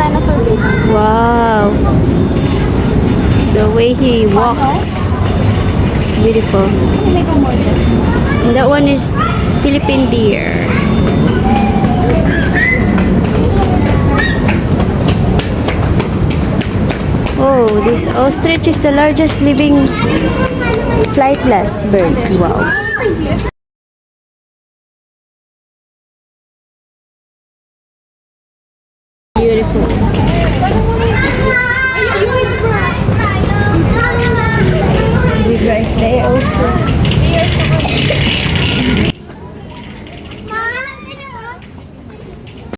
dinosaur baby. Wow. The way he walks. It's beautiful. May go more dyan. And that one is Philippine deer. Oh, this ostrich is the largest living flightless birds. Wow.